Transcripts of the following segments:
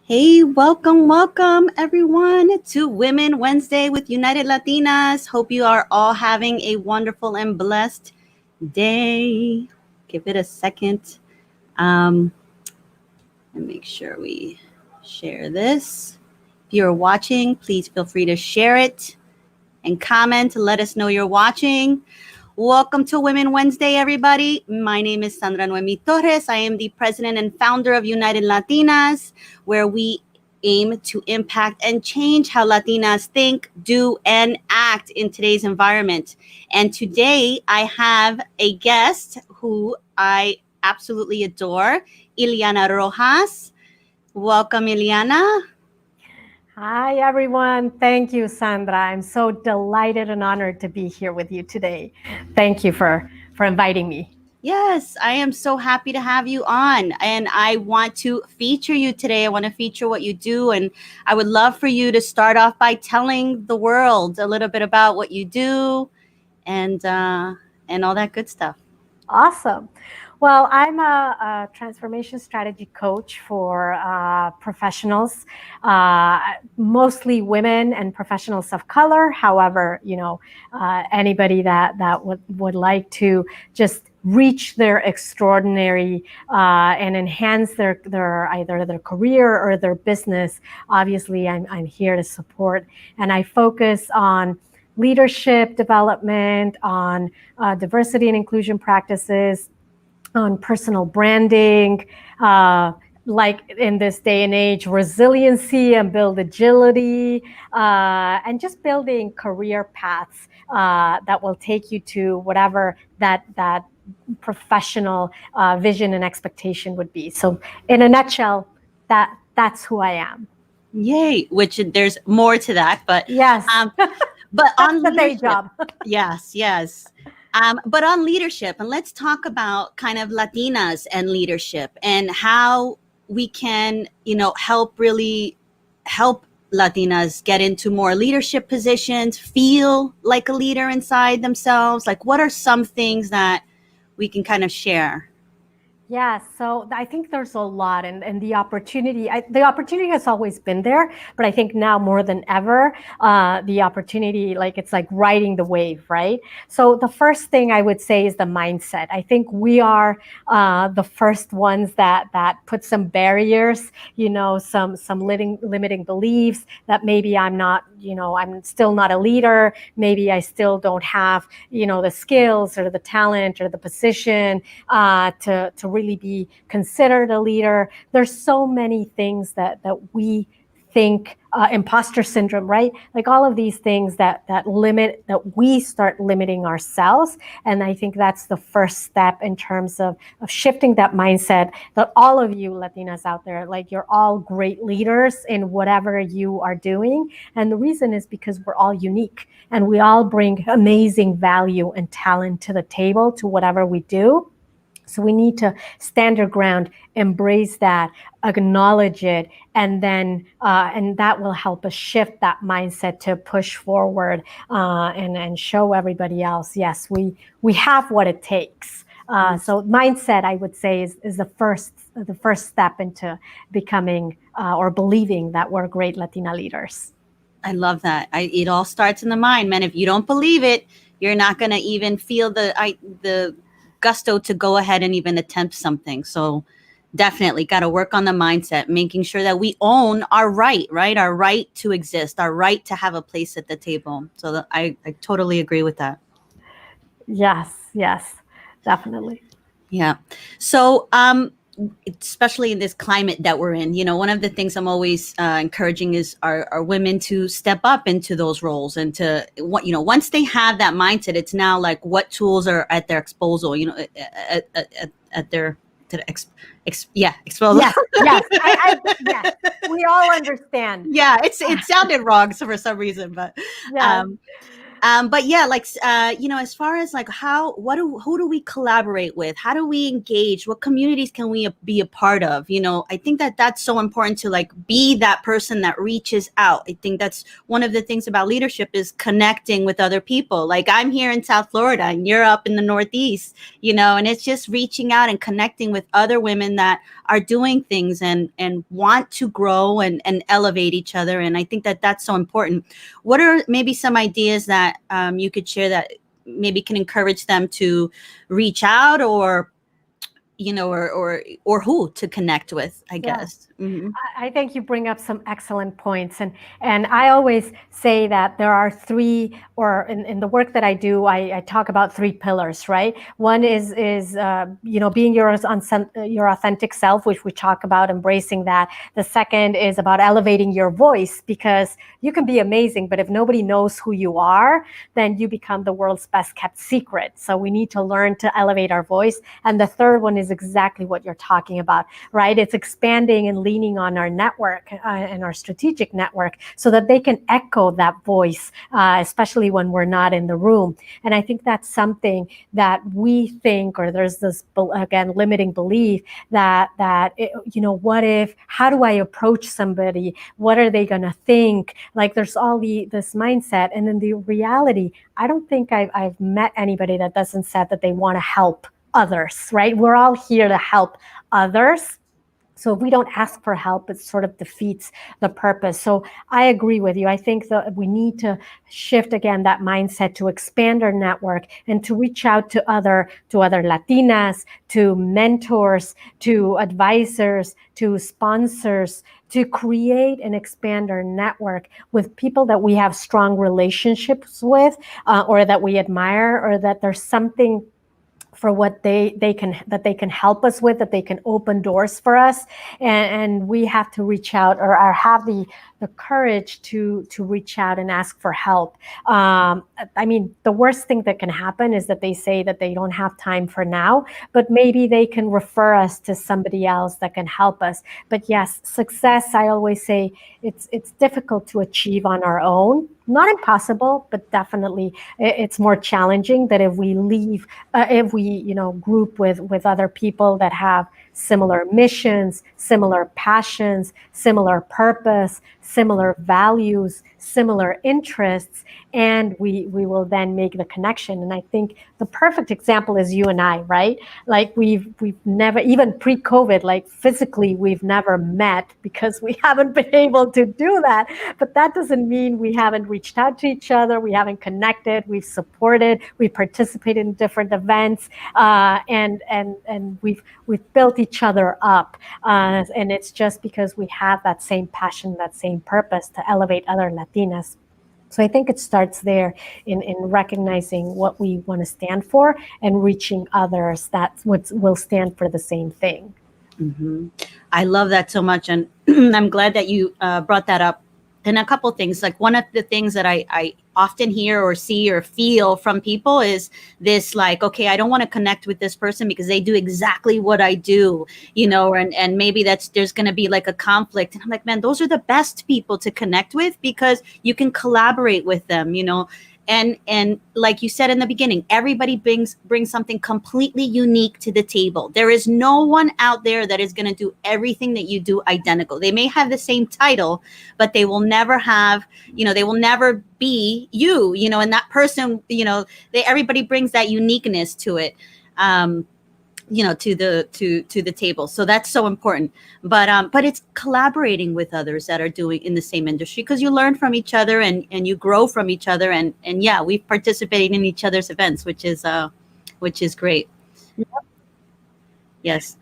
Hey, welcome everyone to Women Wednesday with United Latinas. Hope you are all having a wonderful and blessed day. Give it a second um, and make sure we share this. If you're watching, please feel free to share it and comment to let us know you're watching. Welcome to Women Wednesday, everybody. My name is Sandra Torres. I am the president and founder of United Latinas, where we aim to impact and change how Latinas think, do, and act in today's environment. And today I have a guest who I absolutely adore, Ilhiana Rojas. Welcome, Ilhiana. Hi, everyone. Thank you, Sandra. I'm so delighted and honored to be here with you today. Thank you for inviting me. Yes, I am so happy to have you on. And I want to feature you today. I want to feature what you do. And I would love for you to start off by telling the world a little bit about what you do and all that good stuff. Awesome. Well, I'm a transformation strategy coach for professionals, mostly women and professionals of color. However, anybody that would like to just reach their extraordinary and enhance their either their career or their business. Obviously, I'm here to support, and I focus on leadership development, on diversity and inclusion practices, on personal branding, like in this day and age, resiliency and build agility, and just building career paths that will take you to whatever that professional vision and expectation would be. So in a nutshell, that's who I am. Yay, which there's more to that, but yes. But on the day leadership, job. yes. But on leadership, and let's talk about kind of Latinas and leadership and how we can, really help Latinas get into more leadership positions, feel like a leader inside themselves. Like, what are some things that we can kind of share? Yeah, so I think there's a lot, and the opportunity has always been there, but I think now more than ever, the opportunity, it's like riding the wave, right? So the first thing I would say is the mindset. I think we are the first ones that put some barriers, some limiting beliefs that maybe I'm not, I'm still not a leader. Maybe I still don't have, the skills or the talent or the position to really be considered a leader. There's so many things that we think, imposter syndrome, right? Like all of these things that we start limiting ourselves. And I think that's the first step in terms of shifting that mindset that all of you Latinas out there, like you're all great leaders in whatever you are doing. And the reason is because we're all unique and we all bring amazing value and talent to the table, to whatever we do. So we need to stand our ground, embrace that, acknowledge it, and then and that will help us shift that mindset to push forward and show everybody else, yes, we have what it takes. So mindset, I would say, is the first step into becoming or believing that we're great Latina leaders. I love that. It all starts in the mind, man. If you don't believe it, you're not going to even feel the gusto to go ahead and even attempt something. So definitely got to work on the mindset, making sure that we own our right? Our right to exist, our right to have a place at the table. So I totally agree with that. Yes, definitely. Yeah. So, especially in this climate that we're in, one of the things I'm always encouraging is our women to step up into those roles and to, once they have that mindset, it's now like what tools are at their disposal, at their exposal. Yes, yes, we all understand. Yeah, it sounded wrong for some reason, but yes. But yeah, like as far as like who do we collaborate with? How do we engage? What communities can we be a part of? I think that that's so important to like be that person that reaches out. I think that's one of the things about leadership is connecting with other people. Like I'm here in South Florida and you're up in the Northeast, and it's just reaching out and connecting with other women that are doing things and want to grow and elevate each other. And I think that that's so important. What are maybe some ideas that you could share that maybe can encourage them to reach out, or or who to connect with, I Yeah. guess. Hmm. I think you bring up some excellent points, and I always say that there are three, or in the work that I do, I talk about three pillars, right? One is being your authentic self, which we talk about embracing that. The second is about elevating your voice, because you can be amazing, but if nobody knows who you are, then you become the world's best kept secret. So we need to learn to elevate our voice. And the third one is exactly what you're talking about, right? It's expanding and leaning on our network and our strategic network so that they can echo that voice, especially when we're not in the room. And I think that's something that we think, or there's this, again, limiting belief what if, how do I approach somebody? What are they going to think? Like there's all this mindset. And then the reality, I don't think I've met anybody that doesn't say that they want to help others, right? We're all here to help others. So if we don't ask for help, it sort of defeats the purpose. So I agree with you. I think that we need to shift again that mindset to expand our network and to reach out to other Latinas, to mentors, to advisors, to sponsors, to create and expand our network with people that we have strong relationships with, or that we admire, or that there's something for what they can help us with, that they can open doors for us, and we have to reach out, or have the courage to reach out and ask for help. I mean, the worst thing that can happen is that they say that they don't have time for now, but maybe they can refer us to somebody else that can help us. But yes, success, I always say, it's difficult to achieve on our own. Not impossible, but definitely it's more challenging that if we group with other people that have similar missions, similar passions, similar purpose, similar values, similar interests, and we will then make the connection. And I think the perfect example is you and I, right? Like we've never, even pre-COVID, like physically we've never met because we haven't been able to do that. But that doesn't mean we haven't reached out to each other, we haven't connected, we've supported, we participated in different events, and we've built each other up. And it's just because we have that same passion, that same purpose to elevate other Latinas. So I think it starts there in recognizing what we want to stand for and reaching others that will stand for the same thing. Mm-hmm. I love that so much. And I'm glad that you brought that up. And a couple things, like one of the things that I often hear or see or feel from people is this, like, okay, I don't want to connect with this person because they do exactly what I do, and maybe there's going to be like a conflict. And I'm like, man, those are the best people to connect with because you can collaborate with them, and like you said in the beginning, everybody brings something completely unique to the table. There is no one out there that is going to do everything that you do identical. They may have the same title, but they will never have, they will never be you, and that person, everybody brings that uniqueness to it. To the table. So that's so important. But it's collaborating with others that are doing in the same industry, because you learn from each other and you grow from each other, and yeah, we've participated in each other's events, which is great. Yes.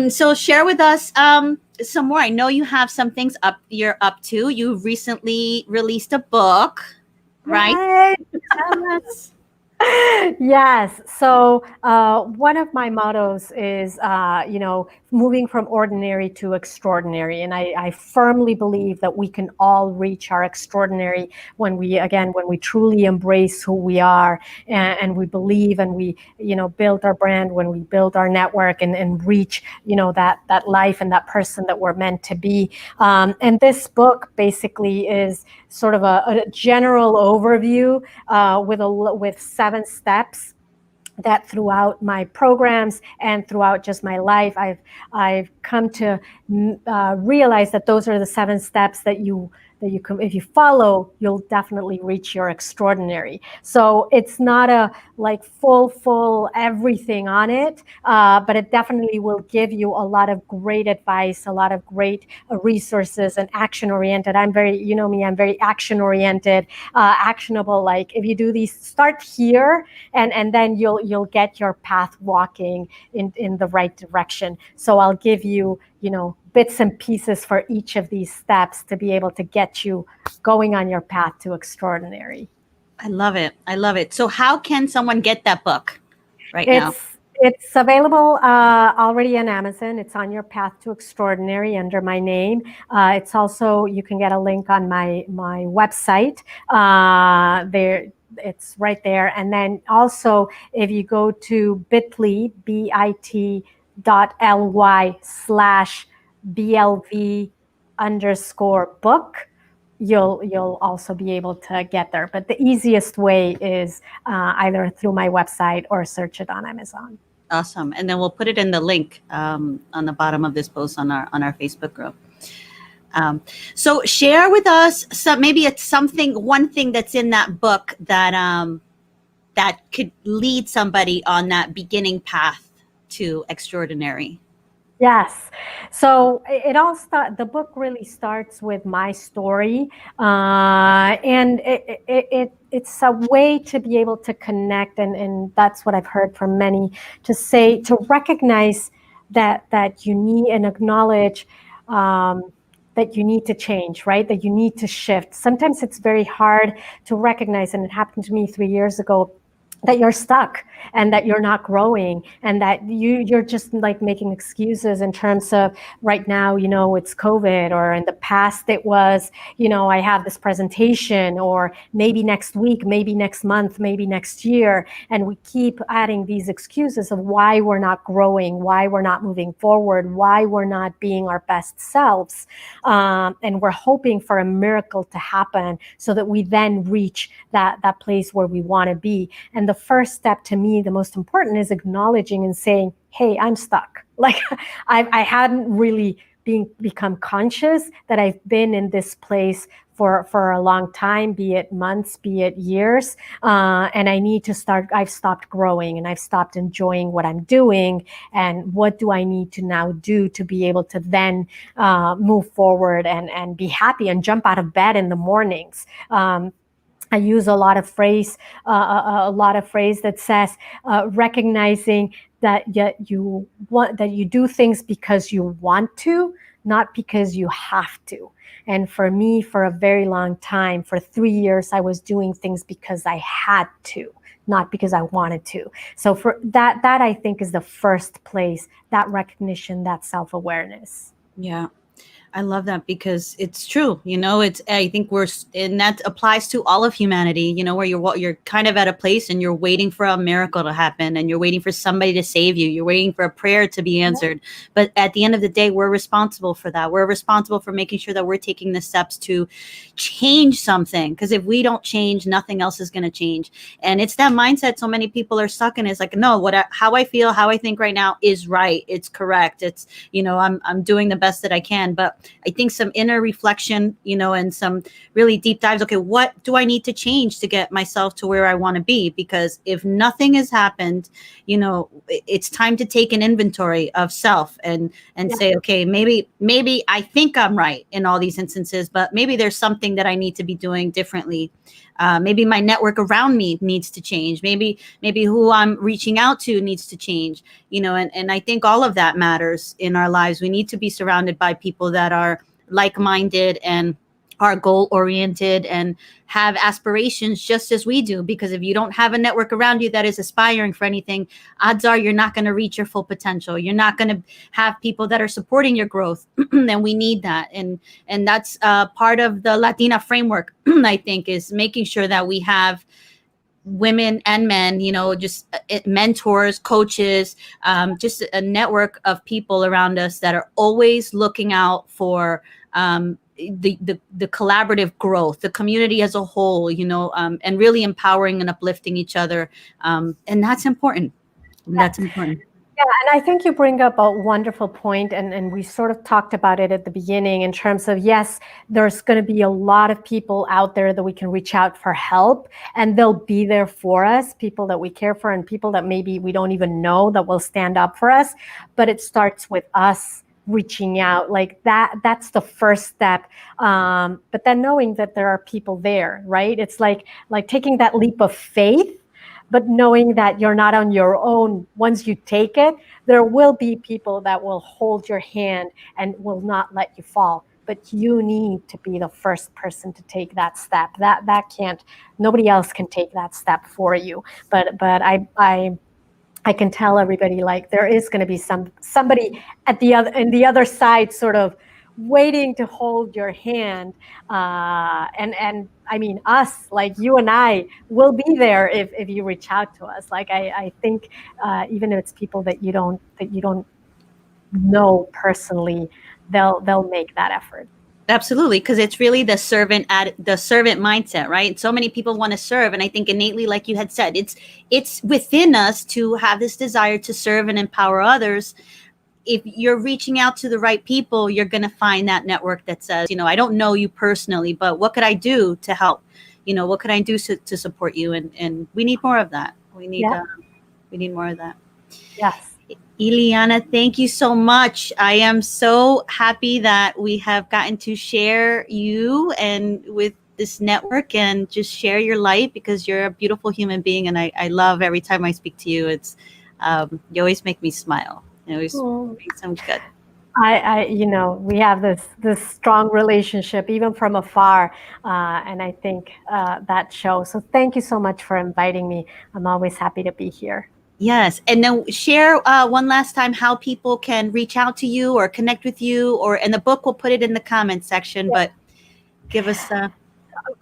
So share with us some more. I know you have some things you're up to. You recently released a book, right? Right. Tell us. Yes. So one of my mottos is, moving from ordinary to extraordinary. And I firmly believe that we can all reach our extraordinary when we truly embrace who we are, and we believe, and we, build our brand, when we build our network, and reach, that life and that person that we're meant to be. And this book basically is sort of a general overview with 7 steps that throughout my programs and throughout just my life, I've come to realize that those are the 7 steps that you can, if you follow, you'll definitely reach your extraordinary. So it's not a like full everything on it, but it definitely will give you a lot of great advice, a lot of great resources, and action oriented. I'm very, you know me, I'm very action oriented, actionable. Like if you do these, start here, and then you'll get your path walking in the right direction. So I'll give you, bits and pieces for each of these steps to be able to get you going on your path to extraordinary. I love it. I love it. So how can someone get that book right now? It's available already on Amazon. It's on your path to extraordinary under my name. It's also, you can get a link on my website. There, it's right there. And then also, if you go to bit.ly, bit.ly/BLV_book, you'll also be able to get there. But the easiest way is either through my website or search it on Amazon. Awesome. And then we'll put it in the link on the bottom of this post on our Facebook group. So share with us maybe it's one thing that's in that book that that could lead somebody on that beginning path to extraordinary. Yes. So the book really starts with my story. And it's a way to be able to connect. And that's what I've heard from many, to recognize that you need and acknowledge, that you need to change, right? That you need to shift. Sometimes it's very hard to recognize, and it happened to me 3 years ago, that you're stuck and that you're not growing, and that you're just like making excuses in terms of right now, it's COVID, or in the past it was, I have this presentation, or maybe next week, maybe next month, maybe next year. And we keep adding these excuses of why we're not growing, why we're not moving forward, why we're not being our best selves. And we're hoping for a miracle to happen so that we then reach that place where we want to be. And the first step, to me, the most important, is acknowledging and saying, hey, I'm stuck. Like I hadn't really become conscious that I've been in this place for a long time, be it months, be it years. And I need to I've stopped growing, and I've stopped enjoying what I'm doing. And what do I need to now do to be able to then move forward and be happy and jump out of bed in the mornings? I use a lot of phrase that says recognizing that you do things because you want to, not because you have to. And for me, for a very long time, for 3 years, I was doing things because I had to, not because I wanted to. So for that I think is the first place, that recognition, that self-awareness. Yeah. I love that, because it's true. I think and that applies to all of humanity, where you're kind of at a place and you're waiting for a miracle to happen, and you're waiting for somebody to save you. You're waiting for a prayer to be answered. Yeah. But at the end of the day, we're responsible for that. We're responsible for making sure that we're taking the steps to change something. Because if we don't change, nothing else is going to change. And it's that mindset so many people are stuck in. It's like, no, how I feel, how I think right now is right. It's correct. It's, I'm doing the best that I can. But I think some inner reflection, and some really deep dives. Okay, what do I need to change to get myself to where I want to be? Because if nothing has happened, it's time to take an inventory of self and say, okay, maybe I think I'm right in all these instances, but maybe there's something that I need to be doing differently. Maybe my network around me needs to change. Maybe who I'm reaching out to needs to change, and I think all of that matters in our lives. We need to be surrounded by people that are like-minded and are goal oriented and have aspirations just as we do. Because if you don't have a network around you that is aspiring for anything, odds are you're not going to reach your full potential. You're not going to have people that are supporting your growth. And we need that. And that's part of the Latina framework, I think, is making sure that we have women and men, just mentors, coaches, just a network of people around us that are always looking out for the collaborative growth, the community as a whole, and really empowering and uplifting each other. And that's important. That's important. Yeah, and I think you bring up a wonderful point, and we sort of talked about it at the beginning in terms of, yes, there's going to be a lot of people out there that we can reach out for help, and they'll be there for us, people that we care for and people that maybe we don't even know that will stand up for us. But it starts with us reaching out, like that's the first step. But then knowing that there are people there, right? It's like taking that leap of faith, but knowing that you're not on your own. Once you take it, there will be people that will hold your hand and will not let you fall. But you need to be the first person to take that step. That can't, nobody else can take that step for you. But I can tell everybody, like, there is going to be somebody at the other side, sort of waiting to hold your hand. And I mean, us, like you and I, will be there if you reach out to us. Like, I think even if it's people that you don't know personally, they'll make that effort. Absolutely, because it's really the servant mindset, right? So many people want to serve, and I think innately, like you had said, it's within us to have this desire to serve and empower others. If you're reaching out to the right people, you're going to find that network that says, I don't know you personally, but what could I do to help? What could I do to support you? And we need more of that. We need more of that. Yes. Ilhiana, thank you so much. I am so happy that we have gotten to share you and with this network and just share your light, because you're a beautiful human being. And I love every time I speak to you. It's you always make me smile. You always make some good. We have this strong relationship even from afar, and I think that shows. So thank you so much for inviting me. I'm always happy to be here. Yes. And then share one last time how people can reach out to you or connect with you, and the book, we'll put it in the comments section, but give us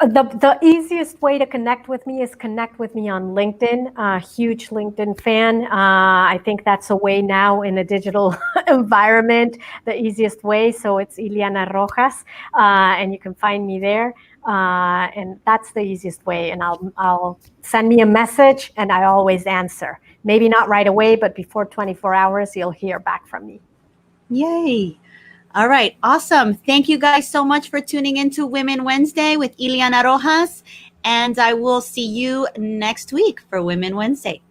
the easiest way to connect with me is connect with me on LinkedIn. Huge LinkedIn fan. I think that's a way now in a digital environment, the easiest way. So it's Ilhiana Rojas, and you can find me there. And that's the easiest way. And I'll send me a message, and I always answer. Maybe not right away, but before 24 hours, you'll hear back from me. Yay. All right. Awesome. Thank you guys so much for tuning into Women Wednesday with Ilhiana Rojas. And I will see you next week for Women Wednesday.